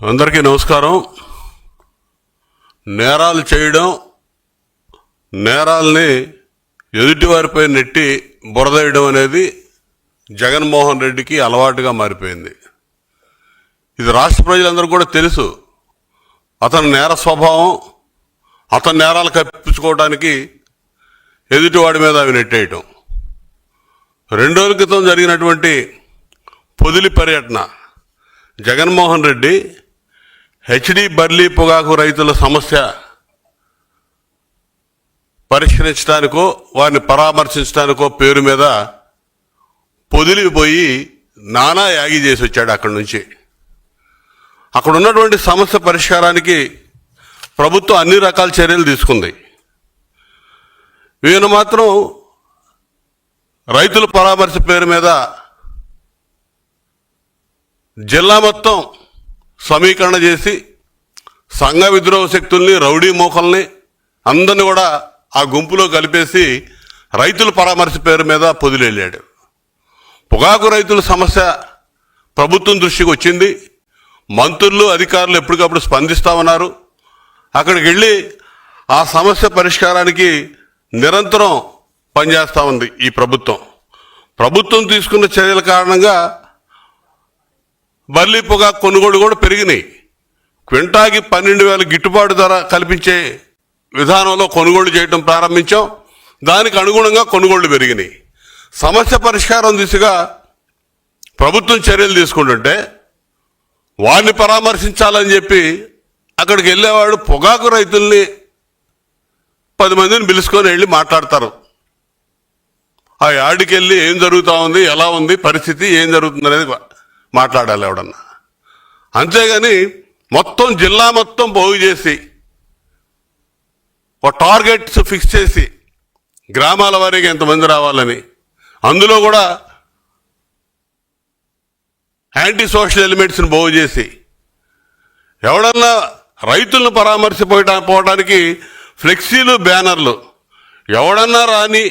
అందరికీ నమస్కారం. నేరాలు చేయడం, నేరాల్ని ఎదుటివారిపై నెట్టి బురదేయడం అనేది జగన్మోహన్ రెడ్డికి అలవాటుగా మారిపోయింది. ఇది రాష్ట్ర ప్రజలందరూ కూడా తెలుసు. అతని నేర స్వభావం, అతని నేరాలు కప్పించుకోవడానికి ఎదుటివాడి మీద అవి నెట్టేయటం. 2 రోజుల క్రితం జరిగినటువంటి పొదిలి పర్యటన జగన్మోహన్ రెడ్డి హెచ్డి బర్లీ పొగాకు రైతుల సమస్య పరిష్కరించడానికో వారిని పరామర్శించడానికో పేరు మీద పొదిలి పోయి నానా యాగి చేసి వచ్చాడు. అక్కడి నుంచి అక్కడ ఉన్నటువంటి సమస్య పరిష్కారానికి ప్రభుత్వం అన్ని రకాల చర్యలు తీసుకుంది. ఈయన మాత్రం రైతుల పరామర్శ పేరు మీద జిల్లా మొత్తం సమీకరణ చేసి సంఘ విద్రోహ శక్తుల్ని, రౌడీ మోకల్ని అందరిని కూడా ఆ గుంపులో కలిపేసి రైతుల పరామర్శ పేరు మీద పొదిలెళ్ళాడు. పొగాకు రైతుల సమస్య ప్రభుత్వం దృష్టికి వచ్చింది. మంత్రులు, అధికారులు ఎప్పటికప్పుడు స్పందిస్తామన్నారు. అక్కడికి వెళ్ళి ఆ సమస్య పరిష్కారానికి నిరంతరం పనిచేస్తూ ఉంది ఈ ప్రభుత్వం. ప్రభుత్వం తీసుకున్న చర్యల కారణంగా బర్లీ పొగాకు కొనుగోలు కూడా పెరిగినాయి. క్వింటాకి 12,000 గిట్టుబాటు ధర కల్పించే విధానంలో కొనుగోలు చేయడం ప్రారంభించాం. దానికి అనుగుణంగా కొనుగోళ్లు పెరిగినాయి. సమస్య పరిష్కారం దిశగా ప్రభుత్వం చర్యలు తీసుకుంటుంటే వారిని పరామర్శించాలని చెప్పి అక్కడికి వెళ్ళేవాడు పొగాకు రైతుల్ని 10 మందిని పిలుచుకొని వెళ్ళి మాట్లాడతారు. ఆ యాడికి వెళ్ళి ఏం జరుగుతూ ఉంది, ఎలా ఉంది పరిస్థితి, ఏం జరుగుతుంది అనేది మాట్లాడాలి ఎవడన్నా. అంతేగాని మొత్తం జిల్లా మొత్తం పోగు చేసి ఒక టార్గెట్స్ ఫిక్స్ చేసి గ్రామాల వారీగా ఎంతమంది రావాలని, అందులో కూడా యాంటీ సోషల్ ఎలిమెంట్స్ని పోగు చేసి ఎవడన్నా రైతులను పరామర్శపోవడానికి ఫ్లెక్సీలు, బ్యానర్లు ఎవడన్నా రాని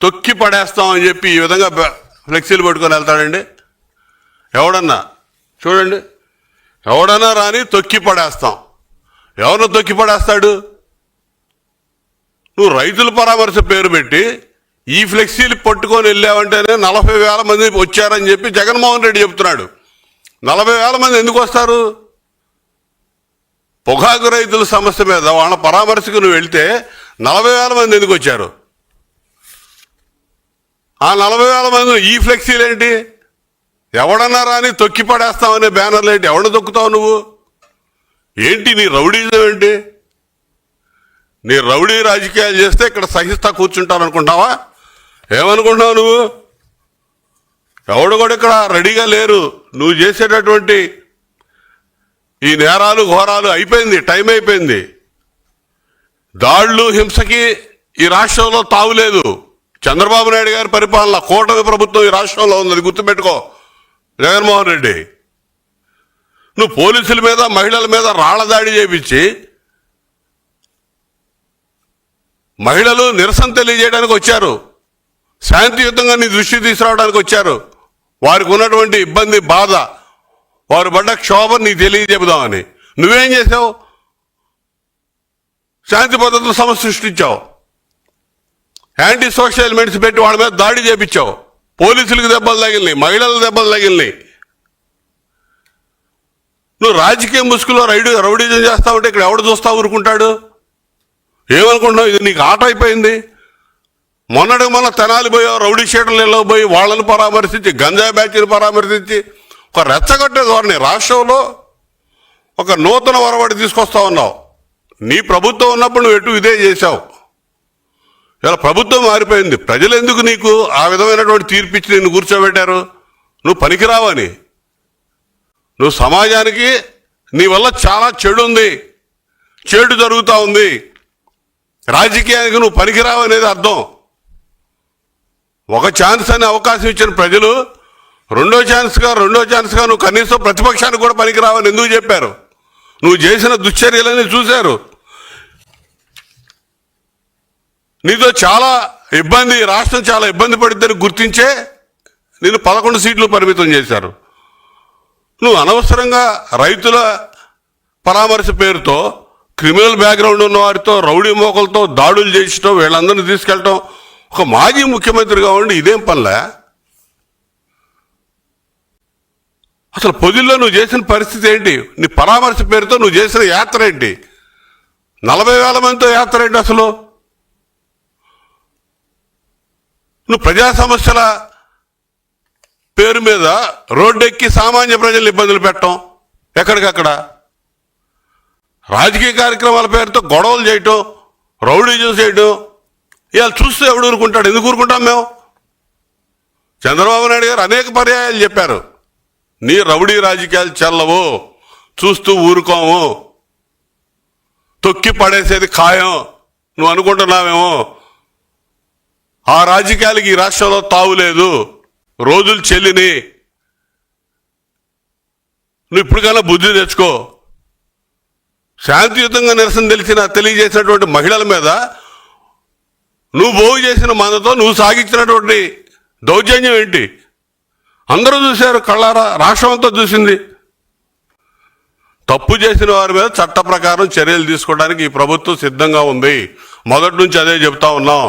తొక్కి పడేస్తామని చెప్పి ఈ విధంగా ఫ్లెక్సీలు పట్టుకొని వెళ్తాడండి. ఎవడన్నా చూడండి, ఎవడన్నా రాని తొక్కి పడేస్తాం. ఎవరిని తొక్కి పడేస్తాడు? నువ్వు రైతుల పరామర్శ పేరు పెట్టి ఈ ఫ్లెక్సీలు పట్టుకొని వెళ్ళావంటేనే 40,000 మంది వచ్చారని చెప్పి జగన్మోహన్ రెడ్డి చెప్తున్నాడు. 40,000 మంది ఎందుకు వస్తారు? పొగాకు రైతుల సమస్య మీద వాళ్ళ పరామర్శకు నువ్వు వెళ్తే 40,000 మంది ఎందుకు వచ్చారు? ఆ 40,000 మంది ఈ ఫ్లెక్సీలు ఏంటి? ఎవడన్నా రాని తొక్కి పడేస్తావనే బ్యానర్లు ఏంటి? ఎవడ తొక్కుతావు నువ్వు? ఏంటి నీ రౌడీజం ఏంటి? నీ రౌడీ రాజకీయాలు చేస్తే ఇక్కడ సహిస్తా కూర్చుంటాననుకుంటున్నావా? ఏమనుకుంటున్నావు నువ్వు? ఎవడు కూడా ఇక్కడ రెడీగా లేరు. నువ్వు చేసేటటువంటి ఈ నేరాలు, ఘోరాలు అయిపోయింది, టైం అయిపోయింది. దాడులు, హింసకి ఈ రాష్ట్రంలో తావులేదు. చంద్రబాబు నాయుడు గారి పరిపాలన, కూటమి ప్రభుత్వం ఈ రాష్ట్రంలో ఉంది. అది గుర్తుపెట్టుకో జగన్మోహన్ రెడ్డి. నువ్వు పోలీసుల మీద, మహిళల మీద రాళ్ల దాడి చేయించి మహిళలు నిరసన తెలియజేయడానికి వచ్చారు, శాంతియుతంగా నీ దృష్టి తీసుకురావడానికి వచ్చారు. వారికి ఉన్నటువంటి ఇబ్బంది, బాధ, వారు పడ్డ క్షోభ నీకు తెలియజెబుదామని నువ్వేం చేసావు? శాంతి భద్రతల సమస్య సృష్టించావు. యాంటీ సోషల్ ఎలిమెంట్స్ పెట్టి వాళ్ళ మీద దాడి చేయించావు. పోలీసులకు దెబ్బలు తగిలినాయి, మహిళలకు దెబ్బలు తగిలినాయి. నువ్వు రాజకీయ ముసుగులో రౌడీజం చేస్తావుంటే ఇక్కడ ఎవడు చూస్తా ఊరుకుంటాడు? ఏమనుకుంటున్నావు? ఇది నీకు ఆట అయిపోయింది. మొన్నటికి మొన్న తెనాలి పోయావు, రౌడీ షీటర్లలో పోయి వాళ్ళని పరామర్శించి, గంజాయి బ్యాచ్ని పరామర్శించి ఒక రెచ్చగొట్టే ధోరణి. రాష్ట్రంలో ఒక నూతన ఒరవడి తీసుకొస్తా ఉన్నావు. నీ ప్రభుత్వం ఉన్నప్పుడు నువ్వు ఎటు ఇదే చేశావు. ఇలా ప్రభుత్వం మారిపోయింది. ప్రజలు ఎందుకు నీకు ఆ విధమైనటువంటి తీర్పిచ్చి నిన్ను కూర్చోబెట్టారు? నువ్వు పనికిరావని. నువ్వు సమాజానికి నీ వల్ల చాలా చెడు ఉంది, చెడు జరుగుతూ ఉంది. రాజకీయానికి నువ్వు పనికిరావనేది అర్థం. ఒక ఛాన్స్ అని అవకాశం ఇచ్చిన ప్రజలు రెండో ఛాన్స్గా నువ్వు కనీసం ప్రతిపక్షానికి కూడా పనికిరావని ఎందుకు చెప్పారు? నువ్వు చేసిన దుశ్చర్యలని చూశారు. నీతో చాలా ఇబ్బంది, రాష్ట్రం చాలా ఇబ్బంది పడిద్దని గుర్తించే నేను 11 సీట్లు పరిమితం చేశారు. నువ్వు అనవసరంగా రైతుల పరామర్శ పేరుతో క్రిమినల్ బ్యాక్గ్రౌండ్ ఉన్న వారితో రౌడీ మోకలతో దాడులు చేసటం, వీళ్ళందరినీ తీసుకెళ్ళటం, ఒక మాజీ ముఖ్యమంత్రిగా ఉండి ఇదేం పనిలే? అసలు పొదిల్లో నువ్వు చేసిన పరిస్థితి ఏంటి? నీ పరామర్శ పేరుతో నువ్వు చేసిన యాత్ర ఏంటి? 40,000 మందితో యాత్ర ఏంటి అసలు? నువ్వు ప్రజా సమస్యల పేరు మీద రోడ్డెక్కి సామాన్య ప్రజలు ఇబ్బందులు పెట్టడం, ఎక్కడికక్కడ రాజకీయ కార్యక్రమాల పేరుతో గొడవలు చేయటం, రౌడీజం చేయటం, ఇవాళ చూస్తే ఎవడు ఊరుకుంటాడు? ఎందుకు ఊరుకుంటాం మేము? చంద్రబాబు నాయుడు గారు అనేక పర్యాయాలు చెప్పారు, నీ రౌడీ రాజకీయాలు చెల్లవు, చూస్తూ ఊరుకోము, తొక్కి పడేసేది ఖాయం, నువ్వు అనుకుంటున్నావేమో, ఆ రాజకీయాలకి ఈ రాష్ట్రంలో తావులేదు, రోజులు చెల్లిని, నువ్వు ఇప్పటికైనా బుద్ధి తెచ్చుకో. శాంతియుతంగా నిరసన తెలియజేసినటువంటి మహిళల మీద నువ్వు పోగు చేసిన మందతో నువ్వు సాగించినటువంటి దౌర్జన్యం ఏంటి? అందరూ చూశారు, కళ్ళారా, రాష్ట్రం అంతా చూసింది. తప్పు చేసిన వారి మీద చట్ట ప్రకారం చర్యలు తీసుకోవడానికి ఈ ప్రభుత్వం సిద్ధంగా ఉంది. మొదటి నుంచి అదే చెప్తా ఉన్నాం.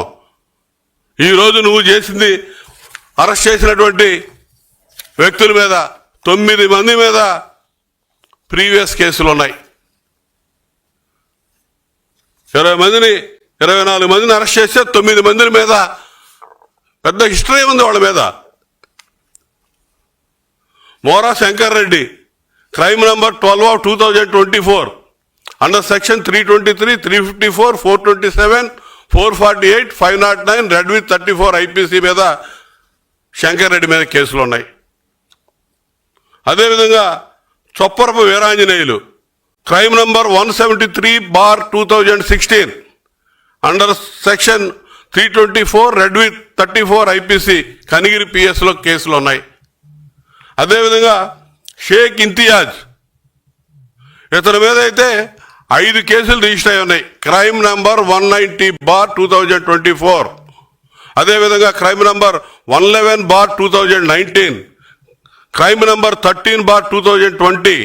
ఈరోజు నువ్వు చేసింది, అరెస్ట్ చేసినటువంటి వ్యక్తుల మీద 9 మంది మీద ప్రీవియస్ కేసులు ఉన్నాయి. 24 మందిని అరెస్ట్ చేస్తే 9 మంది మీద పెద్ద హిస్టరీ ఉంది వాళ్ళ మీద. Mora Shankar Reddy, crime number 12/2024 under section 323, 354, 427, 448, 509 read with 34 IPC మీద శంకర్ రెడ్డి మీద కేసులు ఉన్నాయి. అదేవిధంగా Chopparapu Veeranjaneyulu, crime number 173/2016 under section 324 read with 34 IPC Kanigiri పిఎస్లో కేసులు ఉన్నాయి. అదేవిధంగా షేక్ ఇంతియాజ్, ఇతని మీద అయితే 5 కేసులు రిజిస్టర్ అయి ఉన్నాయి. క్రైమ్ నంబర్ 190/2024, అదేవిధంగా crime number 111/2019, crime number 13/2020,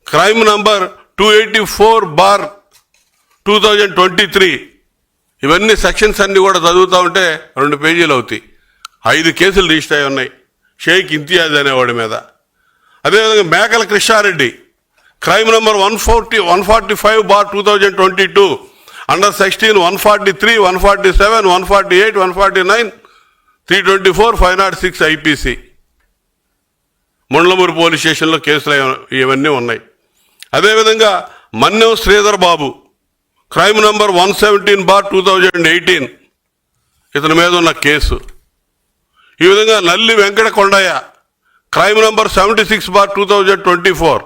crime number 284/2023. ఇవన్నీ సెక్షన్స్ అన్ని కూడా చదువుతూ ఉంటే 2 పేజీలు అవుతాయి. 5 కేసులు రిజిస్టర్ అయి ఉన్నాయి షేక్ ఇంతియాజ్ అనేవాడి మీద. అదేవిధంగా Mekala Krishnareddy, crime number 145/2022 under section 143, 147, 148, 149, 324, 506 IPC Mundlamuru police స్టేషన్లో కేసులు ఇవన్నీ ఉన్నాయి. అదేవిధంగా మన్నెం శ్రీధర్ బాబు, క్రైమ్ నంబర్ 117/2018 ఇతని మీద ఉన్న కేసు. ఈ విధంగా Nalli Venkata Kondaiah, crime number 76/2024,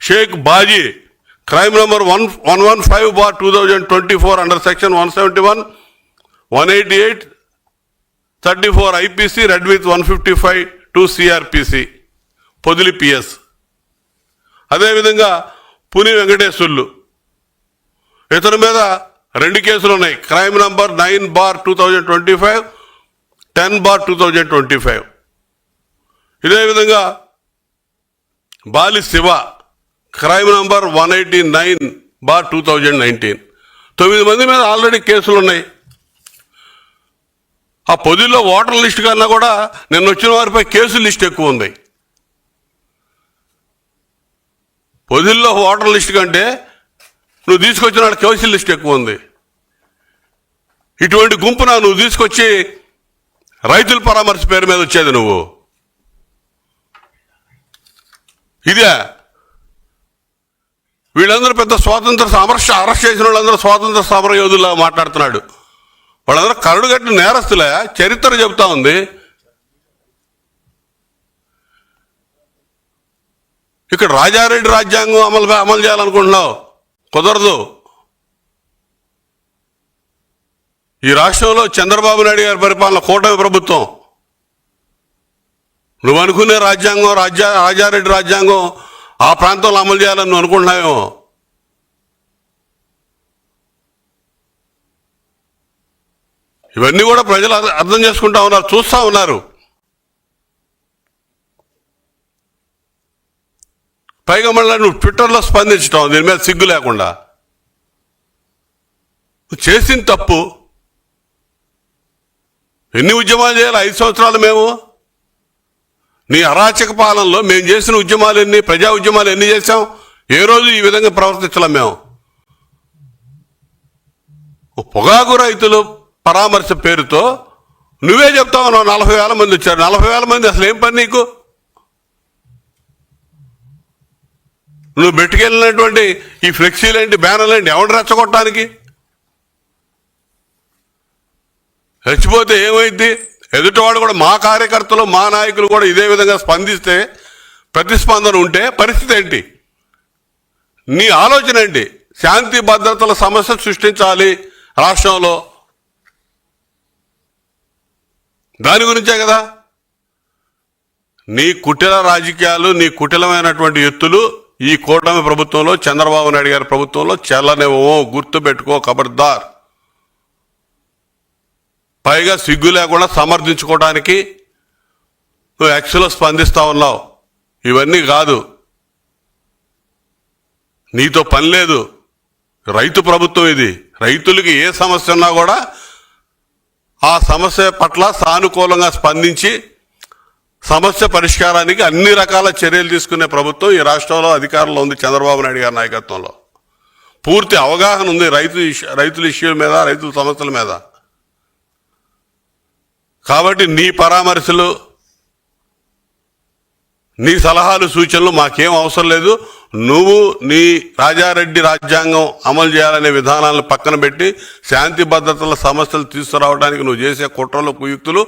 Sheikh Baji, crime number 115/2024 under section 171, 188, 34 IPC read with 155 2 CrPC Podili PS. అదేవిధంగా పుని వెంకటేశ్వర్లు, ఇతని మీద 2 కేసులు ఉన్నాయి. Crime number 9/2025, 10/2025. ఇదే విధంగా బాలి శివ, క్రైమ్ నంబర్ 189/2019. 9 మంది మీద ఆల్రెడీ కేసులు ఉన్నాయి. ఆ పొదిలో ఓటర్ లిస్ట్ కన్నా కూడా నిన్న వచ్చిన వారిపై కేసు లిస్ట్ ఎక్కువ ఉంది. పొదిల్లో ఓటర్ లిస్ట్ కంటే నువ్వు తీసుకొచ్చిన వాళ్ళ కేసు లిస్ట్ ఎక్కువ ఉంది. ఇటువంటి గుంపున నువ్వు తీసుకొచ్చి రైతుల పరామర్శ పేరు మీద వచ్చేది నువ్వు. ఇదే వీళ్ళందరూ పెద్ద స్వాతంత్ర అరెస్ట్ చేసిన వాళ్ళందరూ స్వాతంత్ర సమర యోధుల్లా మాట్లాడుతున్నాడు. వాళ్ళందరూ కరడు కట్టిన నేరస్తులే, చరిత్ర చెబుతా ఉంది. ఇక్కడ రాజారెడ్డి రాజ్యాంగం అమలు చేయాలనుకుంటున్నావు, కుదరదు. ఈ రాష్ట్రంలో చంద్రబాబు నాయుడు గారి పరిపాలన, కూటమి ప్రభుత్వం. నువ్వు అనుకునే రాజ్యాంగం, రాజారెడ్డి రాజ్యాంగం ఆ ప్రాంతంలో అమలు చేయాలని నువ్వు అనుకుంటున్నావేమో. ఇవన్నీ కూడా ప్రజలు అర్థం చేసుకుంటా ఉన్నారు, చూస్తూ ఉన్నారు. పైగా మళ్ళీ నువ్వు ట్విట్టర్లో స్పందించడం దీని మీద సిగ్గు లేకుండా. చేసిన తప్పు. ఎన్ని ఉద్యమాలు చేయాలి 5 సంవత్సరాలు మేము? నీ అరాచక పాలనలో మేము చేసిన ఉద్యమాలు ఎన్ని, ప్రజా ఉద్యమాలు ఎన్ని చేశాం? ఏ రోజు ఈ విధంగా ప్రవర్తించలేం మేము. పొగాకు రైతులు పరామర్శ పేరుతో నువ్వే చెప్తావు 40,000 మంది వచ్చారు. 40,000 మంది అసలు ఏం పని నీకు? నువ్వు పెట్టుకెళ్ళినటువంటి ఈ ఫ్లెక్సీలేంటి, బ్యానర్లేంటి, ఎవడు రెచ్చగొట్టడానికి? రెచ్చిపోతే ఏమైంది? ఎదుటివాడు కూడా, మా కార్యకర్తలు మా నాయకులు కూడా ఇదే విధంగా స్పందిస్తే, ప్రతిస్పందన ఉంటే పరిస్థితి ఏంటి? నీ ఆలోచన ఏంటి? శాంతి భద్రతల సమస్య సృష్టించాలి రాష్ట్రంలో, దాని గురించే కదా. నీ కుటిల రాజకీయాలు, నీ కుటిలమైనటువంటి ఎత్తులు ఈ కూటమి ప్రభుత్వంలో, చంద్రబాబు నాయుడు గారి ప్రభుత్వంలో చెల్లనివ్వో, గుర్తుపెట్టుకో, ఖబర్దార్. పైగా సిగ్గు లేకుండా సమర్థించుకోవడానికి నువ్వు ఎక్స్లో స్పందిస్తా ఉన్నావు. ఇవన్నీ కాదు, నీతో పని లేదు. రైతు ప్రభుత్వం ఇది. రైతులకి ఏ సమస్య ఉన్నా కూడా ఆ సమస్య పట్ల సానుకూలంగా స్పందించి సమస్య పరిష్కారానికి అన్ని రకాల చర్యలు తీసుకునే ప్రభుత్వం ఈ రాష్ట్రంలో అధికారంలో ఉంది చంద్రబాబు నాయుడు గారి నాయకత్వంలో. పూర్తి అవగాహన ఉంది రైతుల ఇష్యూల మీద, రైతుల సమస్యల మీద. కాబట్టి నీ పరామర్శలు, నీ సలహాలు, సూచనలు మాకేం అవసరం లేదు. నువ్వు నీ రాజారెడ్డి రాజ్యాంగం అమలు చేయాలనే విధానాలను పక్కన పెట్టి శాంతి భద్రతల సమస్యలు తీసుకురావడానికి నువ్వు చేసే కుట్రలు, కుయుక్తులు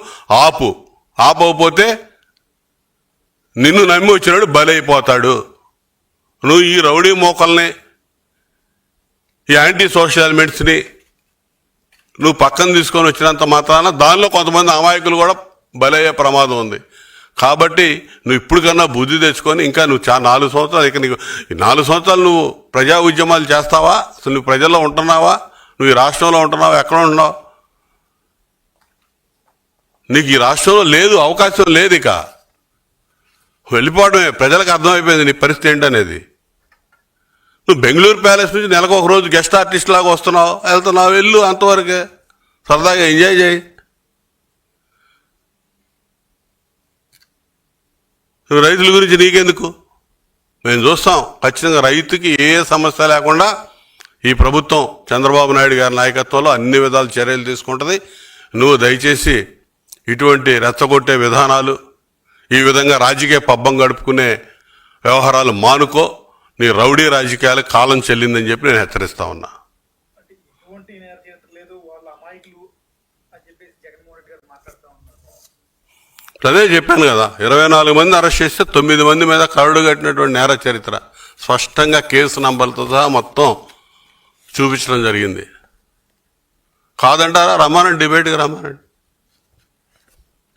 ఆపకపోతే నిన్ను నమ్మి వచ్చినాడు బలైపోతాడు. నువ్వు ఈ రౌడీ మోకల్ని, ఈ యాంటీ సోషల్ ఎలిమెంట్స్ని నువ్వు పక్కన తీసుకొని వచ్చినంత మాత్రాన దానిలో కొంతమంది అమాయకులు కూడా బలయ్యే ప్రమాదం ఉంది. కాబట్టి నువ్వు ఇప్పటికన్నా బుద్ధి తెచ్చుకొని, ఇంకా నువ్వు 4 సంవత్సరాలు, ఇక నీకు 4 సంవత్సరాలు నువ్వు ప్రజా ఉద్యమాలు చేస్తావా? అసలు నువ్వు ప్రజల్లో ఉంటున్నావా? నువ్వు ఈ రాష్ట్రంలో ఉంటున్నావా? ఎక్కడ ఉంటున్నావు? నీకు ఈ రాష్ట్రంలో లేదు, అవకాశం లేదు. ఇక వెళ్ళిపోవడమే. ప్రజలకు అర్థమైపోయింది నీ పరిస్థితి ఏంటనేది. నువ్వు బెంగళూరు ప్యాలెస్ నుంచి నెలకు ఒక రోజు గెస్ట్ ఆర్టిస్ట్ లాగా వస్తున్నావు, వెళ్తున్నావు, వెళ్ళు, అంతవరకే సరదాగా ఎంజాయ్ చేయి. నువ్వు రైతుల గురించి నీకెందుకు? మేము చూస్తాం ఖచ్చితంగా రైతుకి ఏ సమస్య లేకుండా ఈ ప్రభుత్వం చంద్రబాబు నాయుడు గారి నాయకత్వంలో అన్ని విధాలు చర్యలు తీసుకుంటుంది. నువ్వు దయచేసి ఇటువంటి రెచ్చగొట్టే విధానాలు, ఈ విధంగా రాజకీయ పబ్బం గడుపుకునే వ్యవహారాలు మానుకో. నీ రౌడీ రాజకీయాలు కాలం చెల్లిందని చెప్పి నేను హెచ్చరిస్తా ఉన్నా. అదే చెప్పాను కదా, 24 మంది అరెస్ట్ చేస్తే 9 మంది మీద కరడు కట్టినటువంటి నేర చరిత్ర స్పష్టంగా కేసు నంబర్లతో సహా మొత్తం చూపించడం జరిగింది. కాదంటారా? రమ్మానండి, డిబేట్కి రమ్మానండి.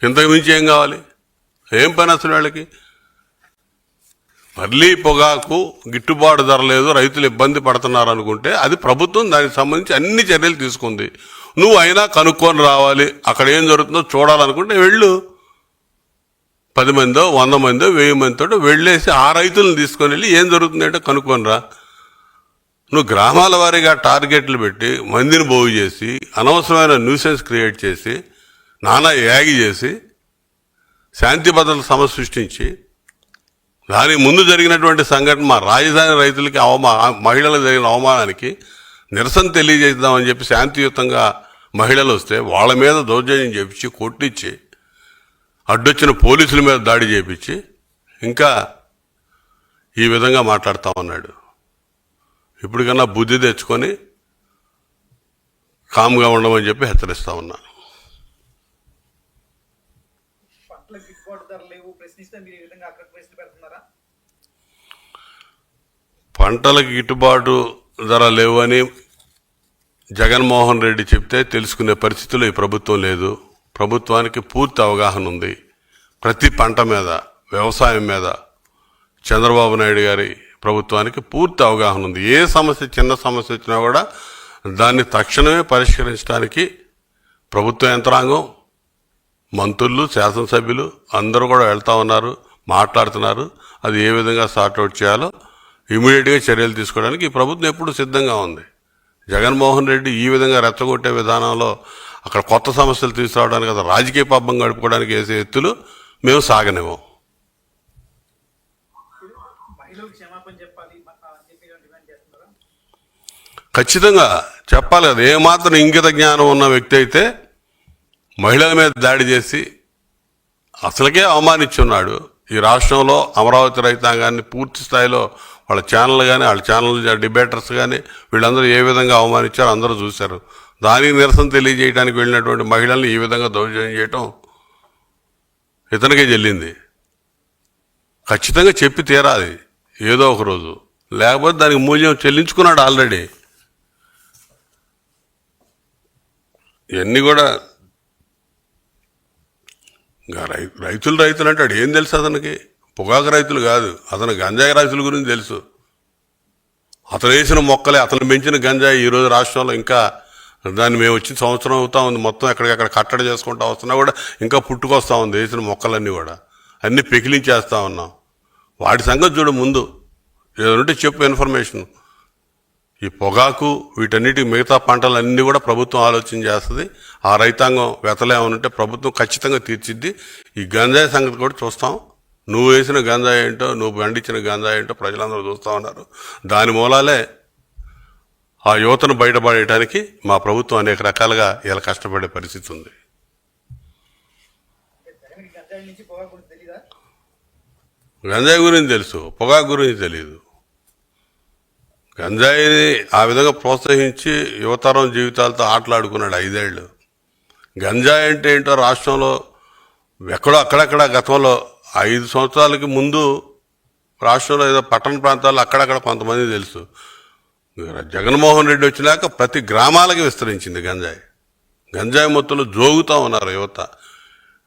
ఇంతకు మించి ఏం కావాలి? ఏం పని అసలు వాళ్ళకి? మళ్ళీ పొగాకు గిట్టుబాటు ధర లేదు, రైతులు ఇబ్బంది పడుతున్నారు అనుకుంటే అది ప్రభుత్వం దానికి సంబంధించి అన్ని చర్యలు తీసుకుంది. నువ్వు అయినా కనుక్కొని రావాలి. అక్కడ ఏం జరుగుతుందో చూడాలనుకుంటే వెళ్ళు. 10 మందో 100 మందో 1000 మందితో వెళ్ళేసి ఆ రైతులను తీసుకొని వెళ్ళి ఏం జరుగుతుందంటే కనుక్కొని రా. నువ్వు గ్రామాల వారీగా టార్గెట్లు పెట్టి మందిని బాగు చేసి అనవసరమైన న్యూసెన్స్ క్రియేట్ చేసి నానా యాగి చేసి శాంతి భద్రతల సమస్య సృష్టించి దానికి ముందు జరిగినటువంటి సంఘటన మా రాజధాని రైతులకి మహిళలకు జరిగిన అవమానానికి నిరసన తెలియజేద్దామని చెప్పి శాంతియుతంగా మహిళలు వస్తే వాళ్ళ మీద దౌర్జన్యం చేపించి కొట్టించి అడ్డొచ్చిన పోలీసుల మీద దాడి చేపించి ఇంకా ఈ విధంగా మాట్లాడుతూ ఉన్నాడు. ఇప్పటికన్నా బుద్ధి తెచ్చుకొని కామ్గా ఉండమని చెప్పి హెచ్చరిస్తా ఉన్నా. పంటలకు గిట్టుబాటు ధర లేవు అని జగన్మోహన్ రెడ్డి చెప్తే తెలుసుకునే పరిస్థితిలో ఈ ప్రభుత్వం లేదు. ప్రభుత్వానికి పూర్తి అవగాహన ఉంది. ప్రతి పంట మీద, వ్యవసాయం మీద చంద్రబాబు నాయుడు గారి ప్రభుత్వానికి పూర్తి అవగాహన ఉంది. ఏ సమస్య, చిన్న సమస్య వచ్చినా కూడా దాన్ని తక్షణమే పరిష్కరించడానికి ప్రభుత్వ యంత్రాంగం, మంత్రులు, శాసనసభ్యులు అందరూ కూడా వెళ్తా ఉన్నారు. మాట్లాడుతున్నారు. అది ఏ విధంగా సార్ట్అవుట్ చేయాలో ఇమీడియట్గా చర్యలు తీసుకోవడానికి ఈ ప్రభుత్వం ఎప్పుడు సిద్ధంగా ఉంది. జగన్మోహన్ రెడ్డి ఈ విధంగా రెచ్చగొట్టే విధానంలో అక్కడ కొత్త సమస్యలు తీసుకురావడానికి కదా రాజకీయ పబ్బం గడుపుకోవడానికి వేసే ఎత్తులు మేము సాగనివ్వం. ఖచ్చితంగా చెప్పాలి కదా. ఏమాత్రం ఇంగిత జ్ఞానం ఉన్న వ్యక్తి అయితే మహిళల మీద దాడి చేసి అసలుకే అవమానించున్నాడు. ఈ రాష్ట్రంలో అమరావతి రైతాంగాన్ని పూర్తి స్థాయిలో వాళ్ళ ఛానల్ కానీ వాళ్ళ ఛానల్ డిబేటర్స్ కానీ వీళ్ళందరూ ఏ విధంగా అవమానించారో అందరూ చూశారు. దానికి నిరసన తెలియజేయడానికి వెళ్ళినటువంటి మహిళల్ని ఈ విధంగా దౌర్జన్యం చేయటం ఇతనికే చెల్లింది. ఖచ్చితంగా చెప్పి తీరాలి ఏదో ఒక రోజు, లేకపోతే దానికి మూల్యం చెల్లించుకున్నాడు ఆల్రెడీ. ఇవన్నీ కూడా ఇంకా రైతులు అంటాడు. ఏం తెలుసు అతనికి? పొగాకు రైతులు కాదు, అతను గంజాయి రైతుల గురించి తెలుసు. అతను వేసిన మొక్కలే, అతను పెంచిన గంజాయి ఈరోజు రాష్ట్రంలో ఇంకా దాన్ని మేము వచ్చి సంవత్సరం అవుతా ఉంది, మొత్తం ఎక్కడికక్కడ కట్టడి చేసుకుంటా వస్తున్నా కూడా ఇంకా పుట్టుకొస్తా ఉంది. వేసిన మొక్కలన్నీ కూడా అన్నీ పెకిలించేస్తా ఉన్నాం. వాటి సంగతి చూడు ముందు, ఏదంటే చెప్పు ఇన్ఫర్మేషన్. ఈ పొగాకు వీటన్నిటి మిగతా పంటలన్నీ కూడా ప్రభుత్వం ఆలోచన చేస్తుంది. ఆ రైతాంగం వెతలేమనుంటే ప్రభుత్వం ఖచ్చితంగా తీర్చిద్ది. ఈ గంజాయి సంగతి కూడా చూస్తాం. నువ్వు వేసిన గంజాయి ఏంటో, నువ్వు పండించిన గంజాయి ఏంటో ప్రజలందరూ చూస్తూ ఉన్నారు. దాని మూలాలే ఆ యువతను బయటపడేయడానికి మా ప్రభుత్వం అనేక రకాలుగా ఇలా కష్టపడే పరిస్థితి ఉంది. గంజాయి గురించి తెలుసు, పొగాకు గురించి తెలియదు. గంజాయిని ఆ విధంగా ప్రోత్సహించి యువతరం జీవితాలతో ఆటలాడుకున్నాడు 5 ఏళ్ళు. గంజాయి అంటే ఏంటో రాష్ట్రంలో ఎక్కడో అక్కడక్కడ గతంలో 5 సంవత్సరాలకి ముందు రాష్ట్రంలో ఏదో పట్టణ ప్రాంతాల్లో అక్కడక్కడ కొంతమంది తెలుసు. జగన్మోహన్ రెడ్డి వచ్చినాక ప్రతి గ్రామాలకి విస్తరించింది గంజాయి. గంజాయి మొత్తంలో జోగుతూ ఉన్నారు యువత.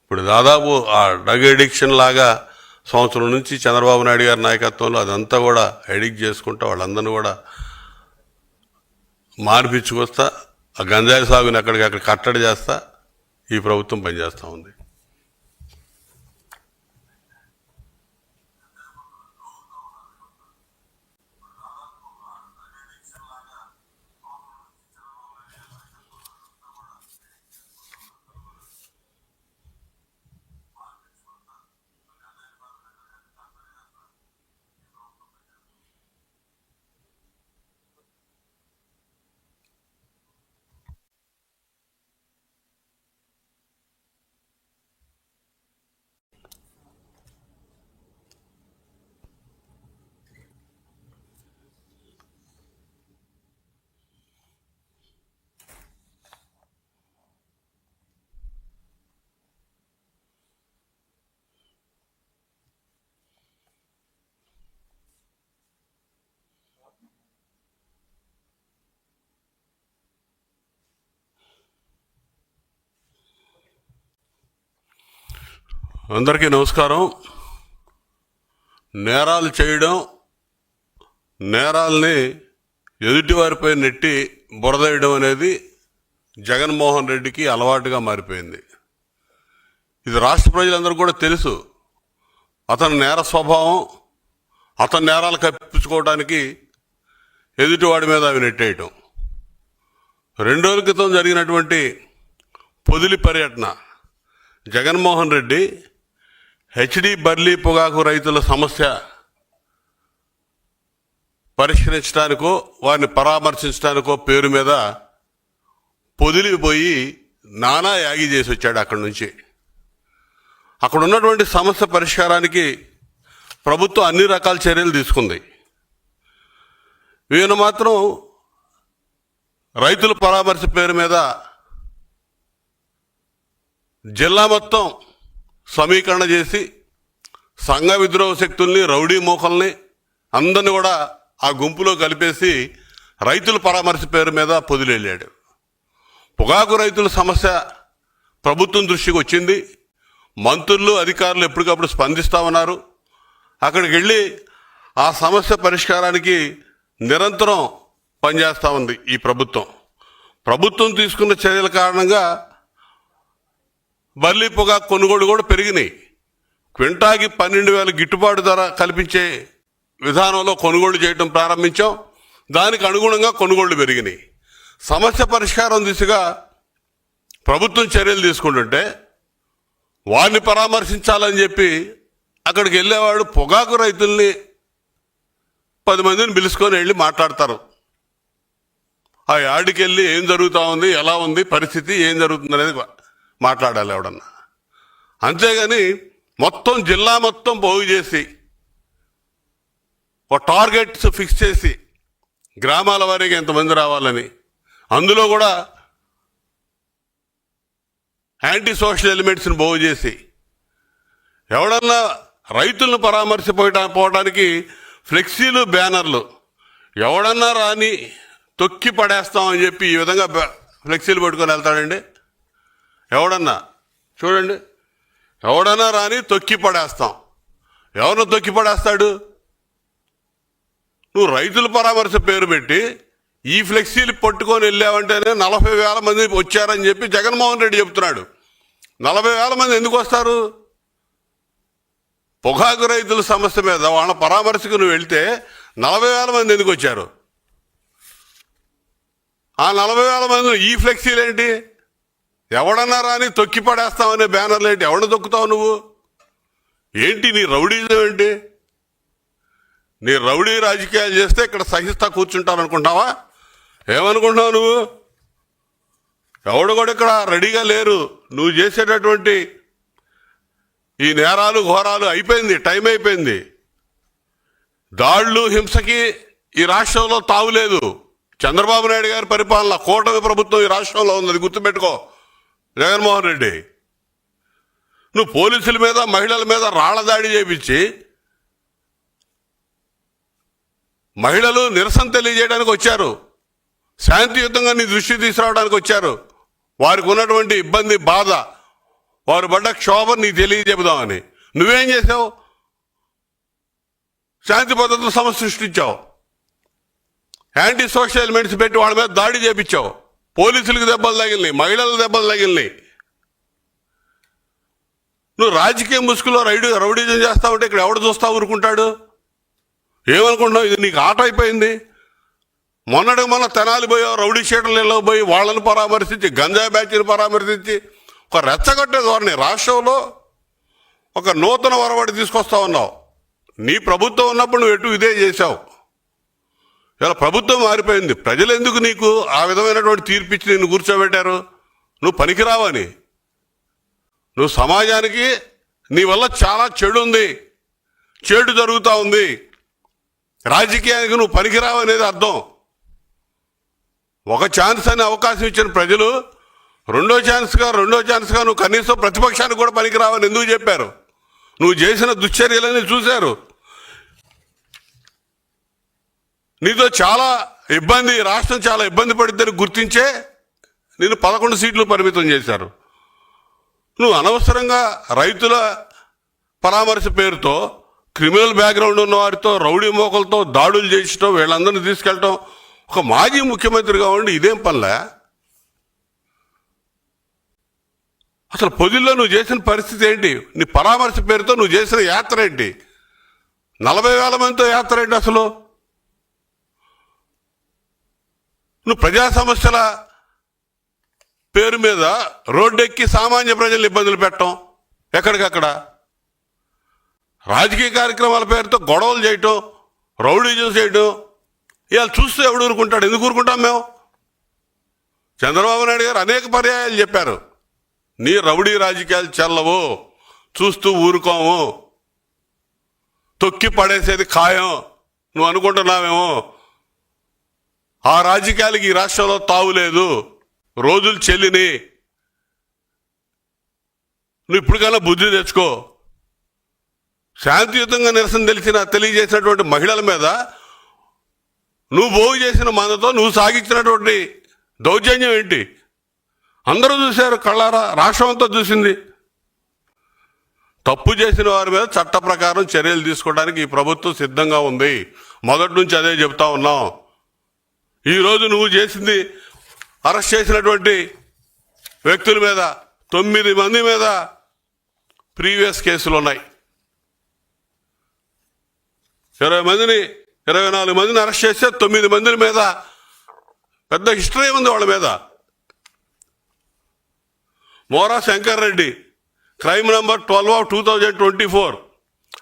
ఇప్పుడు దాదాపు ఆ డ్రగ్ ఎడిక్షన్ లాగా సంవత్సరం నుంచి చంద్రబాబు నాయుడు గారి నాయకత్వంలో అదంతా కూడా ఎడిక్ట్ చేసుకుంటా వాళ్ళందరినీ కూడా మార్పించుకొస్తా, ఆ గంజాయి సాగుని అక్కడికక్కడ కట్టడి చేస్తా ఈ ప్రభుత్వం పనిచేస్తూ ఉంది. అందరికీ నమస్కారం. నేరాలు చేయడం, నేరాల్ని ఎదుటివారిపై నెట్టి బురదేయడం అనేది జగన్మోహన్ రెడ్డికి అలవాటుగా మారిపోయింది. ఇది రాష్ట్ర ప్రజలందరూ కూడా తెలుసు. అతని నేర స్వభావం, అతని నేరాలు కప్పించుకోవడానికి ఎదుటివాడి మీద అవి నెట్టేయటం. 2 రోజుల క్రితం జరిగినటువంటి పొదిలి పర్యటన జగన్మోహన్ రెడ్డి హెచ్డి బర్లీ పొగాకు రైతుల సమస్య పరిష్కరించడానికో వారిని పరామర్శించడానికో పేరు మీద పొదిలిపోయి నానా యాగి చేసి వచ్చాడు. అక్కడి నుంచి అక్కడ ఉన్నటువంటి సమస్య పరిష్కారానికి ప్రభుత్వం అన్ని రకాల చర్యలు తీసుకుంది. వీళ్ళు మాత్రం రైతుల పరామర్శ పేరు మీద జిల్లా మొత్తం సమీకరణ చేసి సంఘ విద్రోహ శక్తుల్ని, రౌడీ మోకల్ని అందరిని కూడా ఆ గుంపులో కలిపేసి రైతుల పరామర్శ పేరు మీద పొదిలెళ్ళాడు. పొగాకు రైతుల సమస్య ప్రభుత్వం దృష్టికి వచ్చింది. మంత్రులు, అధికారులు ఎప్పటికప్పుడు స్పందిస్తూ ఉన్నారు. అక్కడికి వెళ్ళి ఆ సమస్య పరిష్కారానికి నిరంతరం పనిచేస్తూ ఉంది ఈ ప్రభుత్వం. ప్రభుత్వం తీసుకున్న చర్యల కారణంగా బర్లీ పొగాకు కొనుగోలు కూడా పెరిగినాయి. క్వింటాకి 12,000 గిట్టుబాటు ధర కల్పించే విధానంలో కొనుగోలు చేయడం ప్రారంభించాం. దానికి అనుగుణంగా కొనుగోళ్లు పెరిగినాయి. సమస్య పరిష్కారం దిశగా ప్రభుత్వం చర్యలు తీసుకుంటుంటే వారిని పరామర్శించాలని చెప్పి అక్కడికి వెళ్ళేవాడు పొగాకు రైతుల్ని 10 మందిని పిలుచుకొని వెళ్ళి మాట్లాడతారు. ఆ యార్డుకి వెళ్ళి ఏం జరుగుతూ ఉంది, ఎలా ఉంది పరిస్థితి, ఏం జరుగుతుంది అనేది మాట్లాడాలి ఎవడన్నా. అంతేగాని మొత్తం జిల్లా మొత్తం పోగు చేసి ఒక టార్గెట్స్ ఫిక్స్ చేసి గ్రామాల వారీగా ఎంతమంది రావాలని, అందులో కూడా యాంటీ సోషల్ ఎలిమెంట్స్ని పోగు చేసి ఎవడన్నా రైతులను పోవడానికి ఫ్లెక్సీలు, బ్యానర్లు ఎవడన్నా రాని తొక్కి పడేస్తామని చెప్పి ఈ విధంగా ఫ్లెక్సీలు పట్టుకొని వెళ్తాడండి. ఎవడన్నా చూడండి, ఎవడన్నా రాని తొక్కి పడేస్తాం. ఎవరిని తొక్కి పడేస్తాడు? నువ్వు రైతుల పరామర్శ పేరు పెట్టి ఈ ఫ్లెక్సీలు పట్టుకొని వెళ్ళావంటేనే 40,000 మంది వచ్చారని చెప్పి జగన్మోహన్ రెడ్డి చెప్తున్నాడు. 40,000 మంది ఎందుకు వస్తారు? పొగాకు రైతుల సమస్య మీద వాళ్ళ పరామర్శకు నువ్వు వెళ్తే 40,000 మంది ఎందుకు వచ్చారు? ఆ 40,000 మంది ఈ ఫ్లెక్సీలు ఏంటి? ఎవడన్నా రాని తొక్కి పడేస్తావనే బ్యానర్లు ఏంటి? ఎవడ తొక్కుతావు నువ్వు? ఏంటి నీ రౌడీజం ఏంటి? నీ రౌడీ రాజకీయాలు చేస్తే ఇక్కడ సహిస్తా కూర్చుంటాను అనుకుంటావా? ఏమనుకుంటున్నావు నువ్వు? ఎవడు కూడా ఇక్కడ రెడీగా లేరు. నువ్వు చేసేటటువంటి ఈ నేరాలు ఘోరాలు అయిపోయింది, టైం అయిపోయింది. దాడులు, హింసకి ఈ రాష్ట్రంలో తావులేదు. చంద్రబాబు నాయుడు గారి పరిపాలన, కూటమి ప్రభుత్వం ఈ రాష్ట్రంలో ఉంది, అది గుర్తుపెట్టుకో జగన్మోహన్ రెడ్డి. నువ్వు పోలీసుల మీద, మహిళల మీద రాళ్ల దాడి చేయించి మహిళలు నిరసన తెలియజేయడానికి వచ్చారు, శాంతియుతంగా నీ దృష్టి తీసుకురావడానికి వచ్చారు. వారికి ఉన్నటువంటి ఇబ్బంది, బాధ, వారు పడ్డ క్షోభ నీకు తెలియజెబుదామని నువ్వేం చేసావు? శాంతి భద్రతల సమస్య సృష్టించావు. యాంటీ సోషల్ ఎలిమెంట్స్ పెట్టి వాళ్ళ మీద దాడి చేపించావు. పోలీసులకు దెబ్బలు తగిలినాయి, మహిళలకు దెబ్బలు తగిలినాయి. నువ్వు రాజకీయ ముసుగులో రౌడీజం చేస్తావంటే ఇక్కడ ఎవడు చూస్తా ఊరుకుంటాడు? ఏమనుకుంటున్నావు? ఇది నీకు ఆట అయిపోయింది. మొన్న తెనాలి పోయావు, రౌడీ షీటర్లలో పోయి వాళ్ళని పరామర్శించి, గంజాయి బ్యాచ్ని పరామర్శించి ఒక రెచ్చగొట్టే ధోరణి. రాష్ట్రంలో ఒక నూతన వరవడి తీసుకొస్తా ఉన్నావు. నీ ప్రభుత్వం ఉన్నప్పుడు నువ్వు ఎటు ఇదే చేశావు. ఇలా ప్రభుత్వం మారిపోయింది. ప్రజలు ఎందుకు నీకు ఆ విధమైనటువంటి తీర్పిచ్చి నిన్ను కూర్చోబెట్టారు? నువ్వు పనికిరావని. నువ్వు సమాజానికి నీ వల్ల చాలా చెడు ఉంది, చెడు జరుగుతూ ఉంది. రాజకీయానికి నువ్వు పనికిరావు అనేది అర్థం. ఒక ఛాన్స్ అని అవకాశం ఇచ్చిన ప్రజలు రెండో ఛాన్స్గా నువ్వు కనీసం ప్రతిపక్షానికి కూడా పనికిరావని ఎందుకు చెప్పారు? నువ్వు చేసిన దుశ్చర్యలని చూశారు. నీతో చాలా ఇబ్బంది, రాష్ట్రం చాలా ఇబ్బంది పడిద్దని గుర్తించే నేను 11 సీట్లు పరిమితం చేశారు. నువ్వు అనవసరంగా రైతుల పరామర్శ పేరుతో క్రిమినల్ బ్యాక్గ్రౌండ్ ఉన్న వారితో, రౌడీ మోకలతో దాడులు చేసటం, వీళ్ళందరినీ తీసుకెళ్ళటం. ఒక మాజీ ముఖ్యమంత్రిగా ఉండి ఇదేం పనిలే? అసలు పొదిల్లో నువ్వు చేసిన పరిస్థితి ఏంటి? నీ పరామర్శ పేరుతో నువ్వు చేసిన యాత్ర ఏంటి? 40,000 మందితో యాత్ర ఏంటి అసలు? నువ్వు ప్రజా సమస్యల పేరు మీద రోడ్డెక్కి సామాన్య ప్రజలు ఇబ్బందులు పెట్టడం, ఎక్కడికక్కడ రాజకీయ కార్యక్రమాల పేరుతో గొడవలు చేయటం, రౌడీజం చేయటం, ఇవాళ చూస్తే ఎవడు ఊరుకుంటాడు? ఎందుకు ఊరుకుంటాం మేము? చంద్రబాబు నాయుడు గారు అనేక పర్యాయాలు చెప్పారు, నీ రౌడీ రాజకీయాలు చెల్లవు, చూస్తూ ఊరుకోము, తొక్కి పడేసేది ఖాయం, నువ్వు అనుకుంటున్నావేమో. ఆ రాజకీయాలకి ఈ రాష్ట్రంలో తావులేదు, రోజులు చెల్లిని. నువ్వు ఇప్పటికైనా బుద్ధి తెచ్చుకో. శాంతియుతంగా నిరసన తెలియజేసినటువంటి మహిళల మీద నువ్వు పోగు చేసిన మందతో నువ్వు సాగించినటువంటి దౌర్జన్యం ఏంటి? అందరూ చూశారు కళ్ళారా, రాష్ట్రం అంతా చూసింది. తప్పు చేసిన వారి మీద చట్ట ప్రకారం చర్యలు తీసుకోవడానికి ఈ ప్రభుత్వం సిద్ధంగా ఉంది. మొదటి నుంచి అదే చెప్తా ఉన్నాం. ఈరోజు నువ్వు చేసింది, అరెస్ట్ చేసినటువంటి వ్యక్తుల మీద 9 మంది మీద ప్రీవియస్ కేసులు ఉన్నాయి. 24 మందిని అరెస్ట్ చేస్తే 9 మంది మీద పెద్ద హిస్టరీ ఉంది వాళ్ళ మీద. Mora Shankar Reddy, crime number 12/2024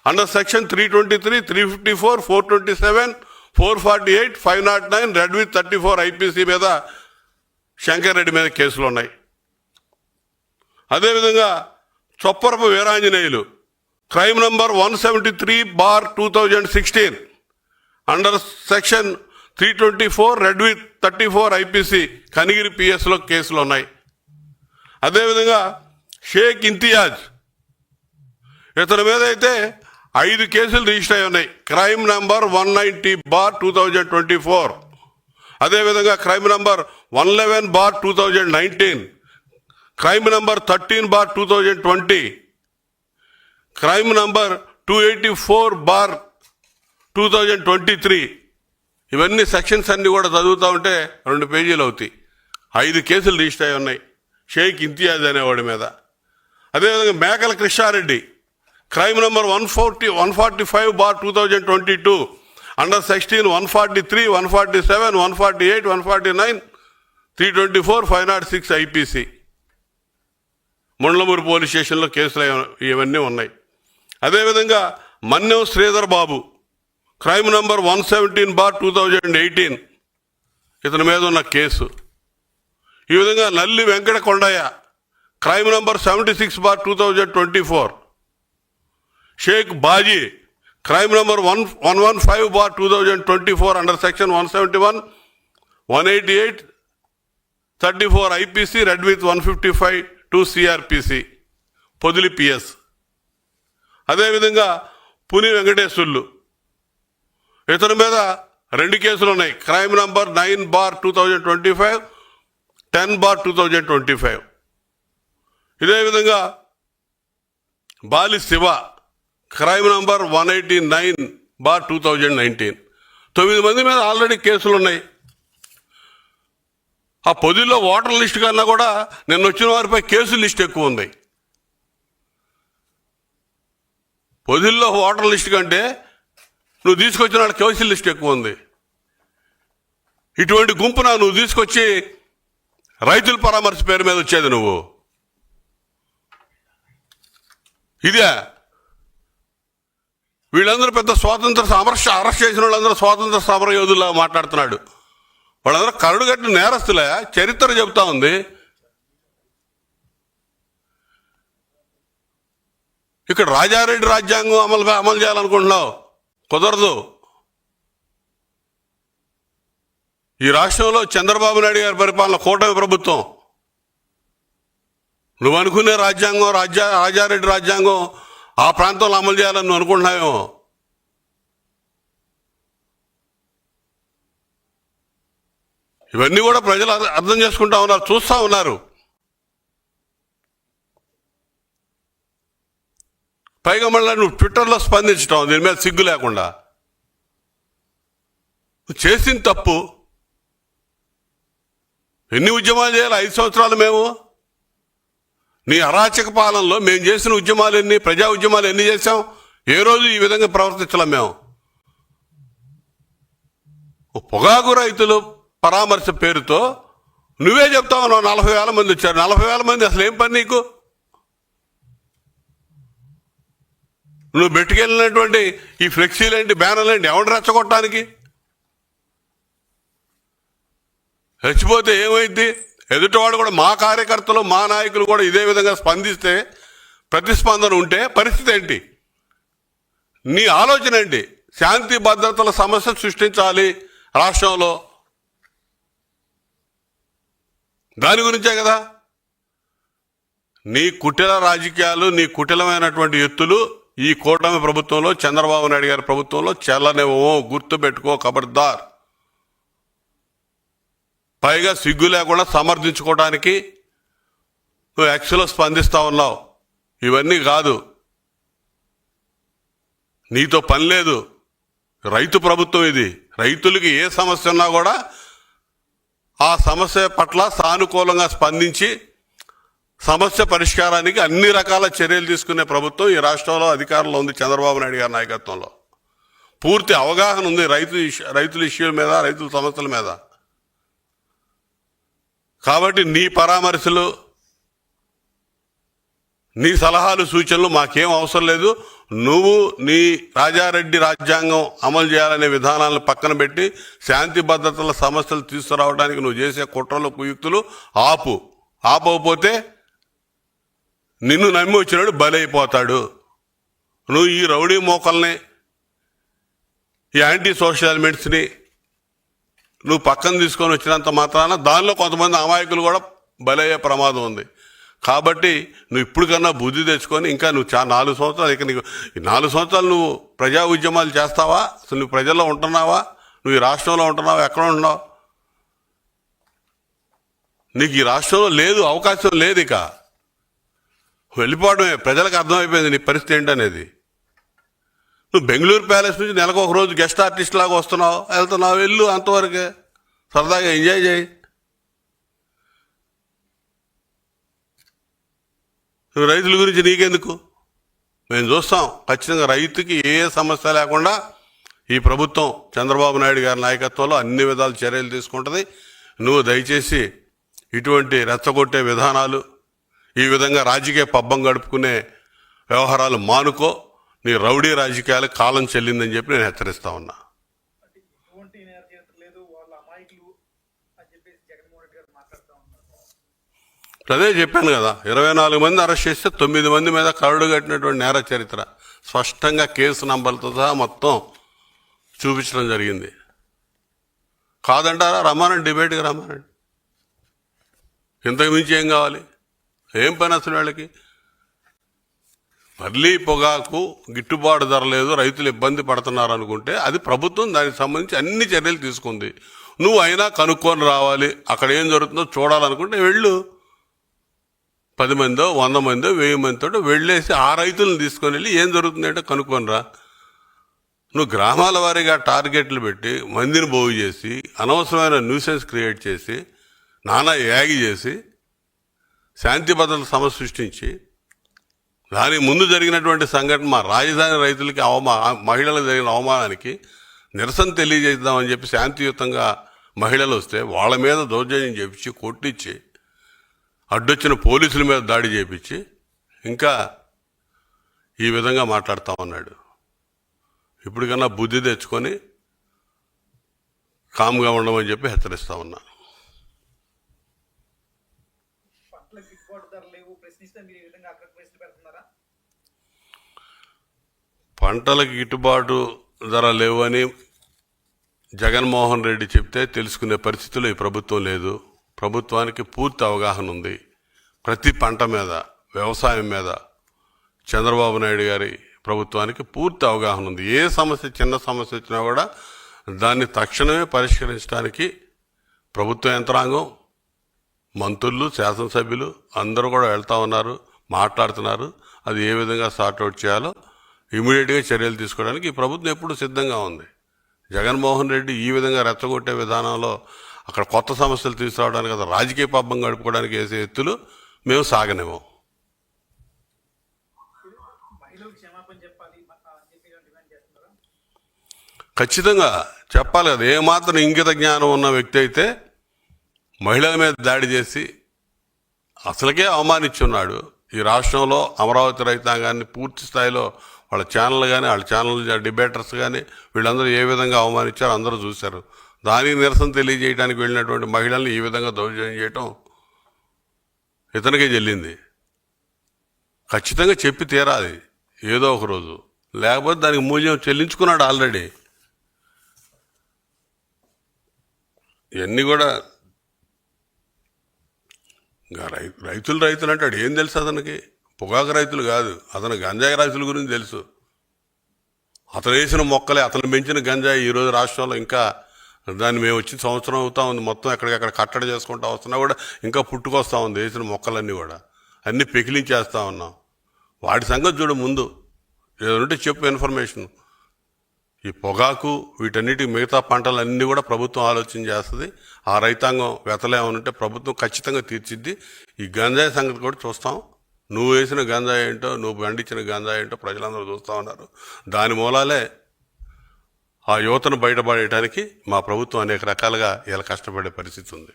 under section 323, 354, 427, 448, 509 read with 34 IPC మీద శంకర్ రెడ్డి మీద కేసులు ఉన్నాయి. అదేవిధంగా Chopparapu Veeranjaneyulu, crime number 173/2016 under section 324 read with 34 IPC Kanigiri పిఎస్లో కేసులు ఉన్నాయి. అదేవిధంగా షేక్ ఇంతియాజ్, ఇతని మీద అయితే 5 కేసులు రిజిస్టర్ అయి ఉన్నాయి. క్రైమ్ నంబర్ 190/2024, అదేవిధంగా crime number 111/2019, crime number 13/2020, crime number 284/2023. ఇవన్నీ సెక్షన్స్ అన్ని కూడా చదువుతూ ఉంటే 2 పేజీలు అవుతాయి. 5 కేసులు రిజిస్టర్ అయి ఉన్నాయి షేక్ ఇంతియాజ్ అనేవాడి మీద. అదేవిధంగా Mekala Krishnareddy, crime number 145/2022 under section 143, 147, 148, 149, 324, 506 IPC Mundlamuru police స్టేషన్లో కేసులు ఇవన్నీ ఉన్నాయి. అదేవిధంగా మన్నెం శ్రీధర్ బాబు, క్రైమ్ నంబర్ 117/2018 ఇతని మీద ఉన్న కేసు. ఈ విధంగా Nalli Venkata Kondaiah, crime number 76/2024, Sheikh Baji, crime number 115/2024 under section 171, 188, 34 IPC read with 155 2 CrPC Podili PS. అదేవిధంగా పుని వెంకటేశ్వర్లు, ఇతని మీద 2 కేసులు ఉన్నాయి. Crime number 9/2025, 10/2025. ఇదే విధంగా బాలి శివ, క్రైమ్ నంబర్ 189/2019. 9 మంది మీద ఆల్రెడీ కేసులు ఉన్నాయి. ఆ పొదిల్లో ఓటర్ లిస్ట్ కన్నా కూడా నిన్న వచ్చిన వారిపై కేసు లిస్ట్ ఎక్కువ ఉంది. పొదిల్లో ఓటర్ లిస్ట్ కంటే నువ్వు తీసుకొచ్చిన వాళ్ళ కేసు లిస్ట్ ఎక్కువ ఉంది. ఇటువంటి గుంపున నువ్వు తీసుకొచ్చి రైతుల పరామర్శ పేరు మీద వచ్చేది నువ్వు. ఇదే వీళ్ళందరూ పెద్ద స్వాతంత్ర అరెస్ట్ చేసిన వాళ్ళందరూ స్వాతంత్ర సమర యోధుల్లా మాట్లాడుతున్నాడు. వాళ్ళందరూ కరడుగట్టిన నేరస్తులే. చరిత్ర చెబుతా ఉంది. ఇక్కడ రాజారెడ్డి రాజ్యాంగం అమలు చేయాలనుకుంటున్నావు, కుదరదు. ఈ రాష్ట్రంలో చంద్రబాబు నాయుడు గారి పరిపాలన, కూటమి ప్రభుత్వం. నువ్వు అనుకునే రాజ్యాంగం, రాజారెడ్డి రాజ్యాంగం ఆ ప్రాంతంలో అమలు చేయాలని నువ్వు అనుకుంటున్నావేమో. ఇవన్నీ కూడా ప్రజలు అర్థం చేసుకుంటా ఉన్నారు, చూస్తూ ఉన్నారు. పైగా మళ్ళీ నువ్వు ట్విట్టర్లో స్పందించడం, దీని మీద సిగ్గు లేకుండా. చేసిన తప్పు. ఎన్ని ఉద్యమాలు చేయాలి? 5 సంవత్సరాలు మేము. నీ అరాచక పాలనలో మేము చేసిన ఉద్యమాలు ఎన్ని, ప్రజా ఉద్యమాలు ఎన్ని చేశాం? ఏ రోజు ఈ విధంగా ప్రవర్తించలేం మేము. పొగాకు రైతులు పరామర్శ పేరుతో నువ్వే చెప్తావు, 40,000 మంది వచ్చారు. 40,000 మంది అసలు ఏం పని నీకు? నువ్వు పెట్టుకెళ్ళినటువంటి ఈ ఫ్లెక్సీలేంటి, బ్యానర్లేంటి, ఎవడు రెచ్చగొట్టడానికి? రెచ్చిపోతే ఏమైంది? ఎదుటివాడు కూడా, మా కార్యకర్తలు, మా నాయకులు కూడా ఇదే విధంగా స్పందిస్తే, ప్రతిస్పందన ఉంటే పరిస్థితి ఏంటి? నీ ఆలోచన ఏంటి? శాంతి భద్రతల సమస్య సృష్టించాలి రాష్ట్రంలో, దాని గురించే కదా. నీ కుటిల రాజకీయాలు, నీ కుటిలమైనటువంటి ఎత్తులు ఈ కూటమి ప్రభుత్వంలో, చంద్రబాబు నాయుడు గారి ప్రభుత్వంలో చెల్లనివ్వో, గుర్తుపెట్టుకో, ఖబర్దార్. పైగా సిగ్గు లేకుండా సమర్థించుకోవడానికి నువ్వు యాక్చువల్గా స్పందిస్తూ ఉన్నావు. ఇవన్నీ కాదు, నీతో పని లేదు. రైతు ప్రభుత్వం ఇది. రైతులకి ఏ సమస్య ఉన్నా కూడా ఆ సమస్య పట్ల సానుకూలంగా స్పందించి సమస్య పరిష్కారానికి అన్ని రకాల చర్యలు తీసుకునే ప్రభుత్వం ఈ రాష్ట్రంలో అధికారంలో ఉంది చంద్రబాబు నాయుడు గారి నాయకత్వంలో. పూర్తి అవగాహన ఉంది రైతుల ఇష్యూల మీద, రైతుల సమస్యల మీద. కాబట్టి నీ పరామర్శలు, నీ సలహాలు, సూచనలు మాకేం అవసరం లేదు. నువ్వు నీ రాజారెడ్డి రాజ్యాంగం అమలు చేయాలనే విధానాలను పక్కన పెట్టి శాంతి భద్రతల సమస్యలు తీసుకురావడానికి నువ్వు చేసే కుట్రలు, కుయుక్తులు ఆపకపోతే నిన్ను నమ్మి వచ్చినాడు బలైపోతాడు. నువ్వు ఈ రౌడీ మోకల్ని, ఈ యాంటీ సోషల్ ఎలిమెంట్స్ని నువ్వు పక్కన తీసుకొని వచ్చినంత మాత్రాన దానిలో కొంతమంది అమాయకులు కూడా బలయ్యే ప్రమాదం ఉంది. కాబట్టి నువ్వు ఇప్పుడు కన్నా బుద్ధి తెచ్చుకొని ఇంకా నువ్వు 4 సంవత్సరాలు, ఇక నీకు ఈ 4 సంవత్సరాలు నువ్వు ప్రజా ఉద్యమాలు చేస్తావా? అసలు నువ్వు ప్రజల్లో ఉంటున్నావా? నువ్వు ఈ రాష్ట్రంలో ఉంటున్నావా? ఎక్కడ ఉంటున్నావు? నీకు ఈ రాష్ట్రంలో లేదు, అవకాశం లేదు. ఇక వెళ్ళిపోవడమే. ప్రజలకు అర్థమైపోయింది నీ పరిస్థితి ఏంటనేది. నువ్వు బెంగళూరు ప్యాలెస్ నుంచి నెలకు ఒక రోజు గెస్ట్ ఆర్టిస్ట్ లాగా వస్తున్నావు, వెళ్తున్నావు, వెళ్ళు, అంతవరకే సరదాగా ఎంజాయ్ చేయి. నువ్వు రైతుల గురించి నీకెందుకు? మేము చూస్తాం ఖచ్చితంగా రైతుకి ఏ సమస్య లేకుండా ఈ ప్రభుత్వం చంద్రబాబు నాయుడు గారి నాయకత్వంలో అన్ని విధాలు చర్యలు తీసుకుంటుంది. నువ్వు దయచేసి ఇటువంటి రెచ్చగొట్టే విధానాలు, ఈ విధంగా రాజకీయ పబ్బం గడుపుకునే వ్యవహారాలు మానుకో. నీ రౌడీ రాజకీయాలకు కాలం చెల్లిందని చెప్పి నేను హెచ్చరిస్తా ఉన్నా. అదే చెప్పాను కదా, 24 మంది అరెస్ట్ చేస్తే 9 మంది మీద కరడు కట్టినటువంటి నేర చరిత్ర స్పష్టంగా కేసు నంబర్లతో సహా మొత్తం చూపించడం జరిగింది. కాదంటారా? రమ్మానండి, డిబేట్కి రమ్మానండి. ఇంతకు మించి ఏం కావాలి? ఏం పని అసలు వాళ్ళకి? మళ్ళీ పొగాకు గిట్టుబాటు ధర లేదు, రైతులు ఇబ్బంది పడుతున్నారు అనుకుంటే అది ప్రభుత్వం దానికి సంబంధించి అన్ని చర్యలు తీసుకుంది. నువ్వు అయినా కనుక్కొని రావాలి. అక్కడ ఏం జరుగుతుందో చూడాలనుకుంటే వెళ్ళు. 10 మందో 100 మందో 1000 మందితో వెళ్ళేసి ఆ రైతులను తీసుకొని వెళ్ళి ఏం జరుగుతుందంటే కనుక్కొని రా. నువ్వు గ్రామాల వారీగా టార్గెట్లు పెట్టి మందిని బాగు చేసి అనవసరమైన న్యూసెన్స్ క్రియేట్ చేసి నానా యాగి చేసి శాంతి భద్రతల సమస్య సృష్టించి దానికి ముందు జరిగినటువంటి సంఘటన మా రాజధాని రైతులకి మహిళలకు జరిగిన అవమానానికి నిరసన తెలియజేద్దామని చెప్పి శాంతియుతంగా మహిళలు వస్తే వాళ్ళ మీద దౌర్జన్యం చేపించి కొట్టించి అడ్డొచ్చిన పోలీసుల మీద దాడి చేపించి ఇంకా ఈ విధంగా మాట్లాడుతూ ఉన్నాడు. ఇప్పటికన్నా బుద్ధి తెచ్చుకొని కామ్గా ఉండమని చెప్పి హెచ్చరిస్తా ఉన్నా. పంటలకు గిట్టుబాటు ధర లేవు అని జగన్మోహన్ రెడ్డి చెప్తే తెలుసుకునే పరిస్థితిలో ఈ ప్రభుత్వం లేదు. ప్రభుత్వానికి పూర్తి అవగాహన ఉంది. ప్రతి పంట మీద, వ్యవసాయం మీద చంద్రబాబు నాయుడు గారి ప్రభుత్వానికి పూర్తి అవగాహన ఉంది. ఏ సమస్య, చిన్న సమస్య వచ్చినా కూడా దాన్ని తక్షణమే పరిష్కరించడానికి ప్రభుత్వ యంత్రాంగం, మంత్రులు, శాసనసభ్యులు అందరూ కూడా వెళ్తూ ఉన్నారు, మాట్లాడుతున్నారు. అది ఏ విధంగా సార్ట్అవుట్ చేయాలో ఇమీడియట్గా చర్యలు తీసుకోవడానికి ఈ ప్రభుత్వం ఎప్పుడు సిద్ధంగా ఉంది. జగన్మోహన్ రెడ్డి ఈ విధంగా రెచ్చగొట్టే విధానంలో అక్కడ కొత్త సమస్యలు తీసుకురావడానికి, కదా రాజకీయ పబ్బం గడుపుకోవడానికి వేసే ఎత్తులు మేము సాగనేమో. ఖచ్చితంగా చెప్పాలి కదా. ఏమాత్రం ఇంగిత జ్ఞానం ఉన్న వ్యక్తి అయితే మహిళల మీద దాడి చేసి అసలుకే అవమానించున్నాడు. ఈ రాష్ట్రంలో అమరావతి రైతాంగాన్ని పూర్తి స్థాయిలో వాళ్ళ ఛానల్ కానీ, వాళ్ళ ఛానల్ డిబేటర్స్ కానీ వీళ్ళందరూ ఏ విధంగా అవమానించారో అందరూ చూశారు. దానికి నిరసన తెలియజేయడానికి వెళ్ళినటువంటి మహిళల్ని ఈ విధంగా దౌర్జన్యం చేయటం ఇతనికే చెల్లింది. ఖచ్చితంగా చెప్పి తీరాలి ఏదో ఒక రోజు, లేకపోతే దానికి మూల్యం చెల్లించుకున్నాడు ఆల్రెడీ. ఇవన్నీ కూడా ఇంకా రైతులు అంటాడు. ఏం తెలుసు అతనికి? పొగాకు రైతులు కాదు, అతను గంజాయి రైతుల గురించి తెలుసు. అతను వేసిన మొక్కలే, అతను పెంచిన గంజాయి ఈరోజు రాష్ట్రంలో ఇంకా దాన్ని మేము వచ్చి సంవత్సరం అవుతా ఉంది, మొత్తం ఎక్కడికక్కడ కట్టడి చేసుకుంటూ వస్తున్నా కూడా ఇంకా పుట్టుకొస్తూ ఉంది. వేసిన మొక్కలన్నీ కూడా అన్నీ పెకిలించేస్తూ ఉన్నాం. వాటి సంగతి చూడు ముందు. ఏదంటే చెప్పు ఇన్ఫర్మేషన్. ఈ పొగాకు వీటన్నిటికి మిగతా పంటలన్నీ కూడా ప్రభుత్వం ఆలోచన చేస్తుంది. ఆ రైతాంగం వెతలేమనుంటే ప్రభుత్వం ఖచ్చితంగా తీర్చిద్ది. ఈ గంజాయి సంగతి కూడా చూస్తాం. నువ్వు వేసిన గంజాయి ఏంటో, నువ్వు పండించిన గంజాయి ఏంటో ప్రజలందరూ చూస్తూ ఉన్నారు. దాని మూలాలే ఆ యువతను బయటపడేయడానికి మా ప్రభుత్వం అనేక రకాలుగా ఇలా కష్టపడే పరిస్థితి ఉంది.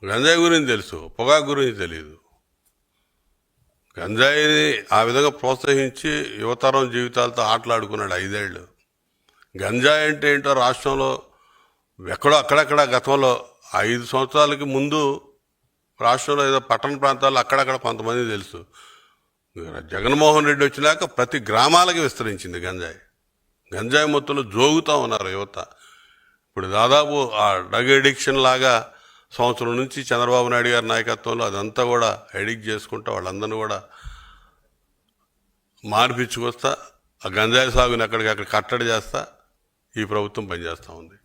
గంజాయి గురించి తెలుసు, పొగాకు గురించి తెలియదు. గంజాయిని ఆ విధంగా ప్రోత్సహించి యువతరం జీవితాలతో ఆటలాడుకున్నాడు 5 ఏళ్ళు. గంజాయి అంటే ఏంటో రాష్ట్రంలో ఎక్కడో అక్కడక్కడ గతంలో 5 సంవత్సరాలకి ముందు రాష్ట్రంలో ఏదో పట్టణ ప్రాంతాల్లో అక్కడక్కడ కొంతమంది తెలుసు. జగన్మోహన్ రెడ్డి వచ్చినాక ప్రతి గ్రామాలకి విస్తరించింది గంజాయి. గంజాయి మొత్తంలో జోగుతూ ఉన్నారు యువత. ఇప్పుడు దాదాపు ఆ డ్రగ్ ఎడిక్షన్ లాగా సంవత్సరం నుంచి చంద్రబాబు నాయుడు గారి నాయకత్వంలో అదంతా కూడా ఎడిక్ట్ చేసుకుంటా వాళ్ళందరినీ కూడా మార్పించుకొస్తా, ఆ గంజాయి సాగుని అక్కడికక్కడ కట్టడి చేస్తా ఈ ప్రభుత్వం పనిచేస్తూ ఉంది.